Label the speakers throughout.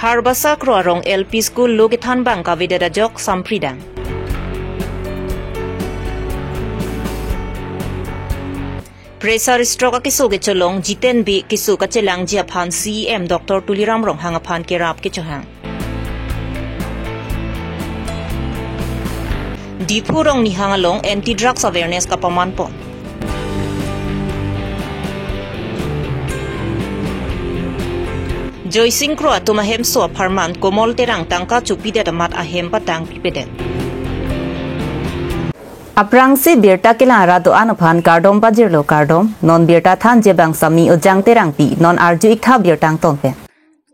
Speaker 1: Harbasa Kroarong LP School Logithan Bang Kavidada Jok Sampridang. Pressure stroke kisuge cholong jiten bi kisu kachelang jiaphan CM Dr. Tuliram Rong hangaphan kerap kichahang. Dipurong ni hangalong anti-drugs awareness kapamanpon. Joy Singkro atumahem so aparman komol terang tangka cupide damat ahem patang pipeden. Aprang si birta kilara do anaphan kardom pajirlo kardom non birta than jebang sami ojang terang pi non arju ikha birtang tonpen.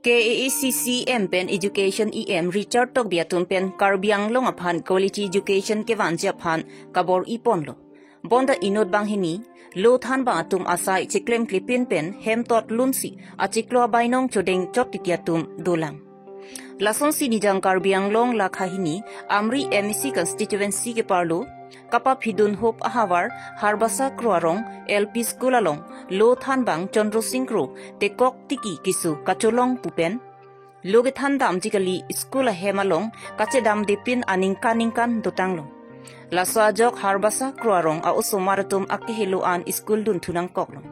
Speaker 1: KACCM pen education EM Richard tok biatum pen karbiang long aphan quality education ke wan japhan kabor ipon lo. Bonda inod bang hini lo than ba atum asai chiklem klipin pen hem tot lunsi achiklo bainong chodeng chot titiatum dolang. Lason si nijang karbiang long lakha hini amri MEC constituency ke parlo kapa phidun hop ahawar Harbasa Kroarong LP School along lo than bang Chandro Singkro tekok tiki kisu kacholong pupen loge than dam jikali school hemalong kache dam depin aningkan dotanglong Lasa jok Harbasa Kroarong a usomaratum akihiluan school dun tunang koklong.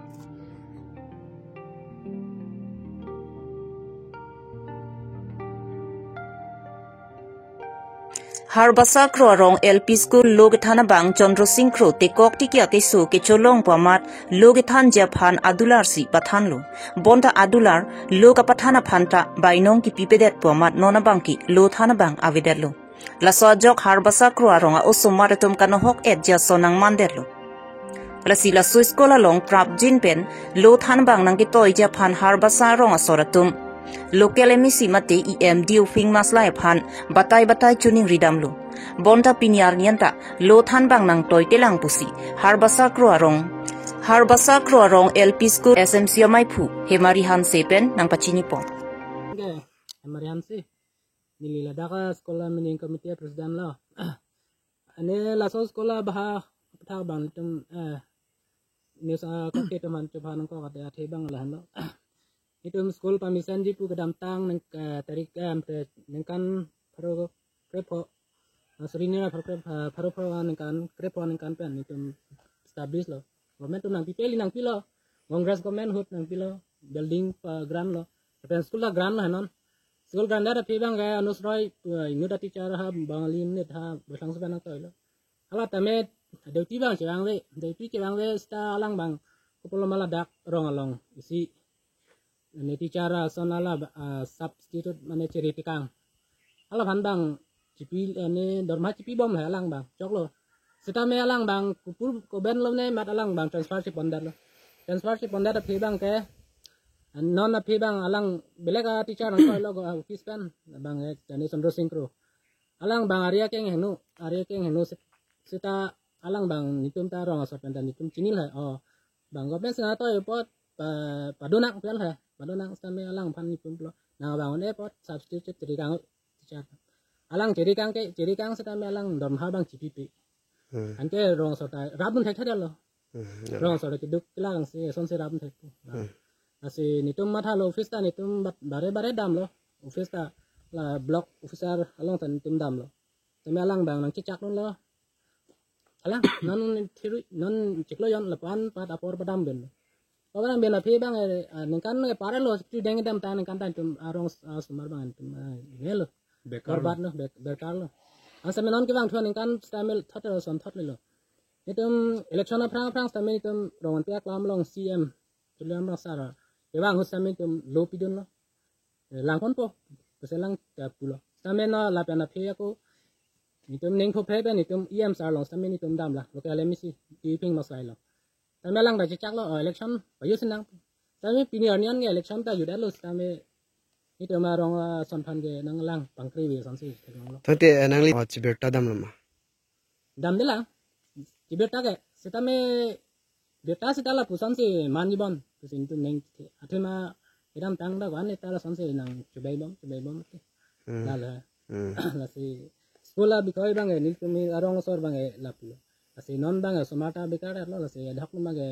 Speaker 1: Harbasa Kroarong LP School Logithan bang Chandro Singkro tekok tikia kesu kecholong pamat Logithan japhan adular si pathanlo bonda adular loga pathana phanta bainong ki pipedet pamat nona bangki lo thana bang avidelo Lasa jok Harbasa Kroarong a usomaratum kanohok edja sonang manderlo Lasi lasu skola long prap jinpen lo than bang nang kitoi japhan Harbasa rong asoratum Local emisi mate EM diu fing maslai phan batai chuning ridamlo bonta pinyar nianta lo than bang nang toy telang pusi Harbasa Kroarong LP School SMC Maipu Hemari Han Sepen nang pachini pon
Speaker 2: Hemari Han Se nilila daka sekolah mening komite presiden lo ane laso sekolah bah patha bang tum nesa kake teman coba nang ko kata ate bang lah lo itu school permission jipu kedam tang nang tarik nengkan paro krepo serinira paro nengkan krepo nengkan pen itu establish lo government nang pipeli nang pilo congress government hut nang pilo building grand lo pen school la grand lah non school grand ada pibang ga anusroi nguda teacher ha bangalim net ha basang sabana to lo ala tame deuti bang cewang we sta alang bang kupolo maladak rong along isi neti cara sonala substitute mane cerita kang ala bang cipi ane dorma cipi bom lah alang bang coklo sita me alang bang kupul ko ben lo ne mat alang bang transfership pondar da bang ke non na bang alang belega teacher nang ko lo office pen bang jani Chandro Singkro alang bang area keng henu sita alang bang nitum ta rong asopen dan nitum cini lah bang goben sana to pot padonak pen lah Padonang stame alang pan nipun plo na bangun pot substitute jadi kang teacher alang jadi kang stame alang dom habang CPP anke rong sota rabun thek lo rong sota kiduk kilang se son se rabun thek asi nitum matha lo office ta nitum bare dam lo office ta la block officer along tan nitum dam lo stame alang bang nang cicak lo alang non ciklo yon lapan pat apor padam ben Orang bela bang nengkan para lo seperti dengan dam tangan nengkan tantum arong sumar bang tum ngelo korban lo berkar lo asa menon ke bang tuan nengkan stamil thot lo son thot lo itum election prang stamil itum rongan pek lam long CM tuliam rasara ke bang stamil itum lo pidun lo langkon po peselang tapulo stamil no lapana phe ko itum nengko phe ben itum EM sar long stamil itum dam la local emisi ping masai lo Tame lang baca cak lo election bayu senang. Tame pinianian ke election ta juda lo tame itu marong sonpan ke nang lang pangkri we sonsi.
Speaker 3: Tante nang li ciberta dam lama.
Speaker 2: Dam de lang ciberta ke setame berta setala pusan si manjibon pusin tu neng atema idam tang da wan etala sonsi nang cubai bom. Lala lasi sekolah bikoi bang ni tumi arong sor bang lapu. Asi non bang somata bekar lo asi dak lu mage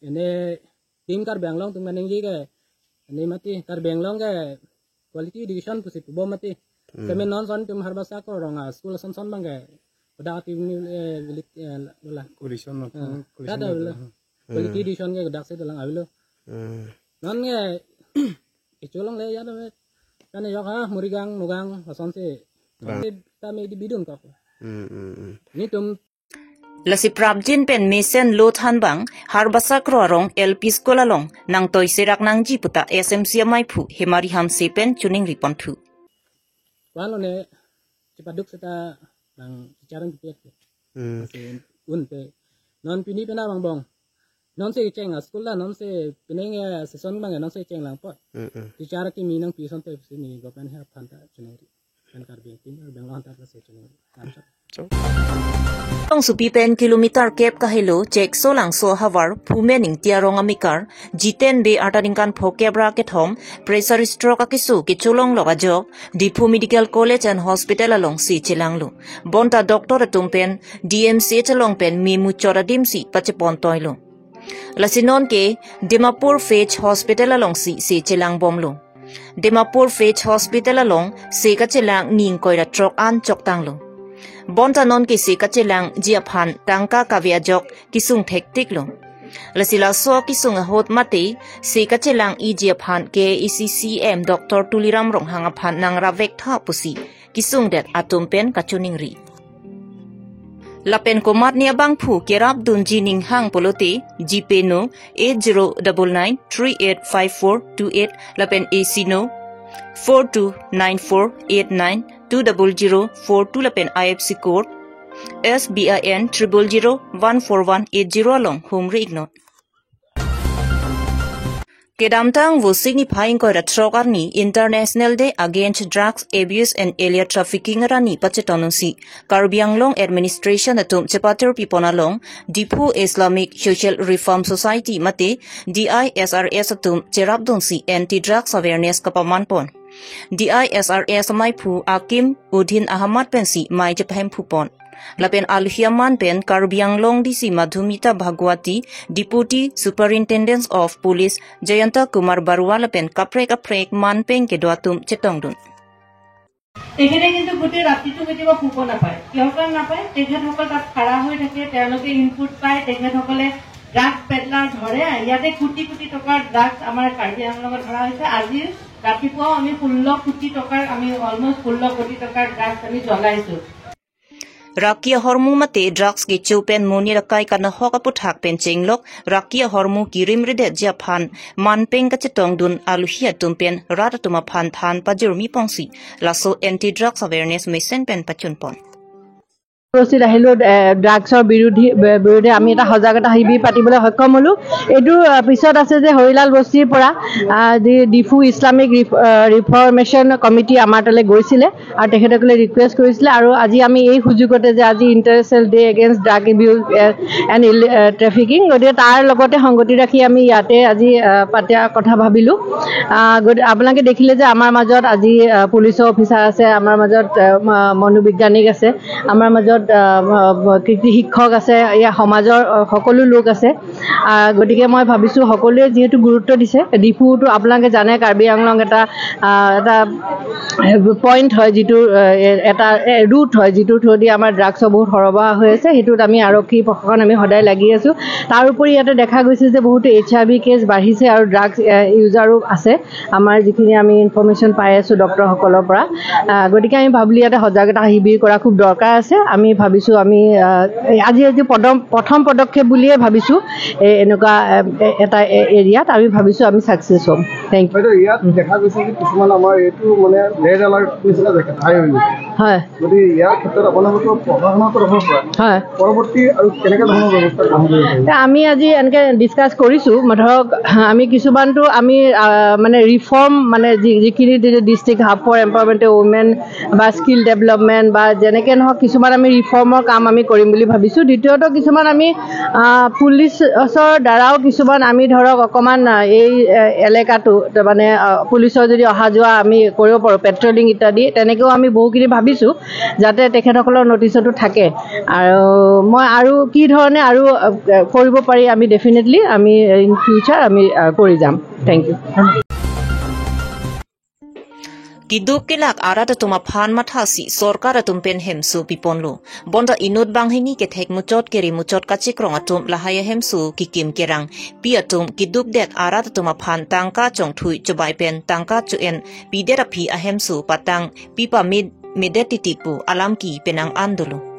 Speaker 2: ene tim kar banglong tung maneng ji ke ene mati kar banglong ke quality education pusit bo mati semen non son tum harbasa ko ronga school son bangga udah aktif ni lah
Speaker 3: Condition
Speaker 2: ada quality education ke dak se dalang avilo non nge icolong le ya da kan yo ha murigang nugang son se ta me di bidun ka ni tum
Speaker 1: la si prabjin pen mesen lo than bang har basa kro rong LP school along nang toy serak nang ji puta SMC mai phu hemari ham se pen chuning ripon thu
Speaker 2: walo ne cipaduk seta nang bicara gitu unte non pini pena bang bong non se ceng school la non se pineng season bang non se ceng lang pot bicara ki minang pison te sini gopen ha phanta chuneri kan karbi tin bang lan ta se chuneri
Speaker 1: tong supi pen kilometer kep ka hello check so lang so hawar phumening tiarong amikar jiten be ataringkan phokebra ke thom pressure stroke ka kisu ki chulong loga jok Dipu Medical College and Hospital along si chilanglu bonta doctor tumpen DMC chalong pen mimu chora dimsi pachepon toilo lasinon ke Dimapur Fetch Hospital along si chilang bomlu Dimapur Fetch Hospital along se ka chilang ning koira trok an choktanglu bonta non ki se ka chilang jiaphan tangka kavya jok kisung thektik lo lasila so kisung hot mate se ka chilang I jiaphan ke ECCM Dr. Tuliram rong hanga phan nang ravek tha pusi kisung det atum pen kachuning ri lapen komat nia bang phu kerap dun jining hang polote GP no 8099385428 lapen AC no 429489200042 lapen IFC code SBIN 000144180 along home reignot Kedamtang wo signifying ko ratrokar ni International Day Against Drugs Abuse and Alien Trafficking rani pachetononsi Karbianglong Administration atum chepater piponalong Dipu Islamic Social Reform Society mate DISRS atum cherapdonsi anti-drugs awareness kapamanpon DISRS mai phu Akim Udin Ahmad pensi mai jephem phupon lapen alhiaman pen Karbianglong DC Madhumita Bhagwati Deputy Superintendent of Police Jayanta Kumar Barua lapen kaprek man pen ke doatum chetongdun
Speaker 4: তেখেতে কিন্তু গোটেই ৰাতিটো কেতিয়াবা শুব নাপায় কিহৰ কাৰণে নাপায় তেখেতসকল তাত খাৰা হৈ থাকে তেওঁলোকে ইনপুট পায় তেখেতসকলে ড্ৰাগছ পেডলাৰ ধৰে ইয়াতে কোটি কোটি টকাৰ ড্ৰাগছ আমাৰ কাৰ্বি আংলঙত ধৰা হৈছে আজি ৰাতিপুৱাও আমি 16 কোটি টকাৰ আমি অলমোষ্ট 16 কোটি টকাৰ ড্ৰাগছ আমি জ্বলাইছো
Speaker 1: Rakia hormu mate drugs ke chupen moni rakai kana hoka puthak pen chenglok rakia hormu kirim ride japhan manpeng ka chetong dun aluhia tumpen rata tuma phan than pajurmi pongsi laso anti drugs awareness mission pen pachunpon
Speaker 5: উপস্থিত আহিলো ড্ৰাগছৰ বিৰুদ্ধে আমি এটা সজাগতা শিবিৰ পাতিবলৈ সক্ষম হলো এইটো পিছত আছে যে হৰিলাল বস্তিৰ পৰা ডিফু ইছলামিক ৰিফৰ্মেশ্যন কমিটি আমাৰ তালৈ গৈছিলে আৰু তেখেতসকলে ৰিকুৱেষ্ট কৰিছিলে আৰু আজি আমি এই সুযোগতে যে আজি international day against drug abuse and trafficking গতিকে তাৰ লগতে সংগতি ৰাখি আমি ইয়াতে আজি পাতা কথা ভাবিলোঁ আপোনালোকে দেখিলে যে আমাৰ মাজত আজি পুলিচৰ অফিচাৰ আছে আমাৰ মাজত মনোবিজ্ঞানিক আছে আমাৰ মাজত কৃতি শিক্ষক আছে ইয়া সমাজৰ সকলো লোক আছে গতিকে মই ভাবিছোঁ সকলোৱে যেহেতু গুৰুত্ব দিছে ডিফুটো আপোনালোকে জানে কাৰ্বি আংলং এটা পইণ্ট হয় যিটো এটা ৰুট হয় যিটোৰ থ্ৰুদি আমাৰ ড্ৰাগছৰ বহুত সৰবৰাহ হৈ আছে সেইটোত আমি আৰক্ষী প্ৰশাসন আমি সদায় লাগি আছোঁ তাৰ উপৰি ইয়াতে দেখা গৈছে যে বহুতো HIV কেছ বাঢ়িছে আৰু ড্ৰাগছ ইউজাৰো আছে আমাৰ যিখিনি আমি ইনফৰমেশ্যন পাই আছোঁ ডক্টৰসকলৰ পৰা গতিকে আমি ভাবিলোঁ ইয়াতে সজাগতা শিবিৰ কৰা খুব দৰকাৰ আছে আমি ভাবিছোঁ আমি আজি প্ৰথম পদক্ষেপ বুলিয়ে ভাবিছোঁ এনেকুৱা এটা এৰিয়াত আমি ভাবিছোঁ আমি ছাকচেছ হ'ম থেংক ইউ
Speaker 3: ইয়াত দেখা গৈছে যে কিছুমান আমাৰ এইটো মানে ৰেড এলাৰ্ট নিচিনা ঠাই হৈ গৈছে
Speaker 5: হয়
Speaker 3: গতিকে ইয়াৰ ক্ষেত্ৰত আপোনালোকৰ প্ৰশাসনৰ তৰফৰ পৰা
Speaker 5: হয়
Speaker 3: পৰৱৰ্তী আৰু কেনেকুৱা ধৰণৰ ব্যৱস্থা গ্ৰহণ কৰিব পাৰিব
Speaker 5: আমি আজি এনেকৈ ডিছকাছ কৰিছোঁ ধৰক আমি কিছুমানটো আমি মানে ৰিফৰ্ম মানে যিখিনি district hub for empowerment women বা স্কিল ডেভেলপমেণ্ট বা যেনেকৈ নহওক কিছুমান আমি ৰিফৰ্মৰ কাম আমি কৰিম বুলি ভাবিছোঁ দ্বিতীয়ত কিছুমান আমি পুলিচৰ দ্বাৰাও কিছুমান আমি ধৰক অকণমান এই এলেকাটো মানে পুলিচৰ যদি অহা যোৱা আমি কৰিব পাৰোঁ পেট্ৰলিং ইত্যাদি তেনেকৈও আমি বহুখিনি ভাবিছোঁ যাতে তেখেতসকলৰ নটিচতো থাকে আৰু মই আৰু কি ধৰণে আৰু কৰিব পাৰি আমি ডেফিনেটলি আমি ইন ফিউচাৰ আমি কৰি যাম thank you
Speaker 1: Kiduk kilak arada tuma phan mathasi sorkara tumpen hemsu piponlu. Bonda inut banghini kethek muchot keri muchot kachikrong atum lahaya hemsu kikim kerang. Pi atum kiduk dek arada tuma phan tangka chong thui chobai pen tangka chuen pidera pi ahemsu patang pipa midetitipu alamki penang andulu.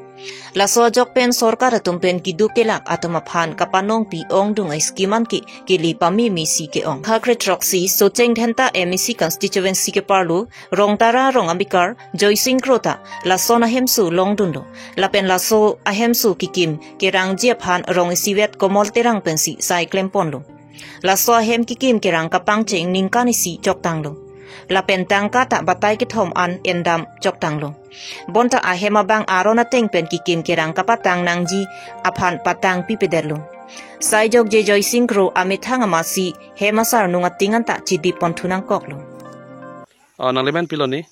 Speaker 1: Laso jok pen sorkara tumpen kiduk kilak atuma phan kapanong pi ong dungai skiman ki kili pami misi ke ong. Khakre troksi so cheng dhenta MEC constituency ke parlu rongtara rong ambikar joysing krota laso na hemsu longdundo lapen laso ahemsu kikim kerang jia phan rong siwet komol terang pensi cyclem ponlo laso ahem kikim kerang kapang cheng ningkani si choktanglo lapen tangka tak batai ke thom an endam choktanglo bonta ahema bang arona teng pen kikim kerang kapatang nangji aphan patang pipederlo Saijok je joy singkro amethang amasi hemasar nunga tingan tak chidi ponthunang koklo.
Speaker 6: Naliman piloni?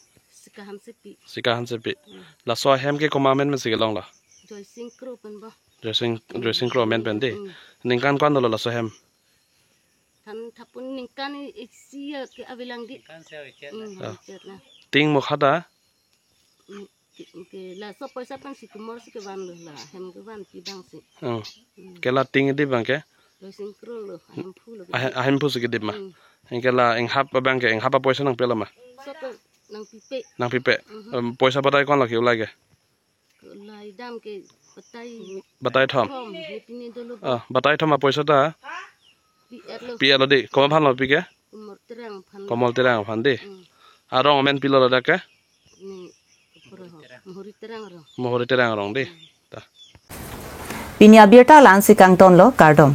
Speaker 7: Sikahan sepi.
Speaker 6: La so hem ke komamen men sigelong la.
Speaker 7: Joy singkro pen ba.
Speaker 6: Joy singkro men pen de. Ningkan kwan lo la so hem.
Speaker 7: Tan thapun ningkan isi ke abilang di.
Speaker 6: Ting mo khada.
Speaker 7: Ke la so paisa pan sikumor sikeban lo la hem ke ban pidang si.
Speaker 6: Ke la ting di bang ke?
Speaker 7: Joy singkro lo hem phu lo.
Speaker 6: Hem phu sikidip ma. Ke la eng hap bang ke eng hap poisa nang pela ma.
Speaker 7: So ko nang pipe.
Speaker 6: Nang pipe. Poisa batai kon la ki ulai ke.
Speaker 7: Lai dam ke
Speaker 6: Batai thom.
Speaker 7: Pini dulu.
Speaker 6: Batai thom ma poisa ta. Pi alo di. Kom phan lo pi ke?
Speaker 7: Komol terang phan.
Speaker 6: Komol terang phan di. Arong men pilo la ke?
Speaker 7: Ni
Speaker 6: Mohori terang rong di.
Speaker 1: Pinya birta lan sikang ton lo kardom.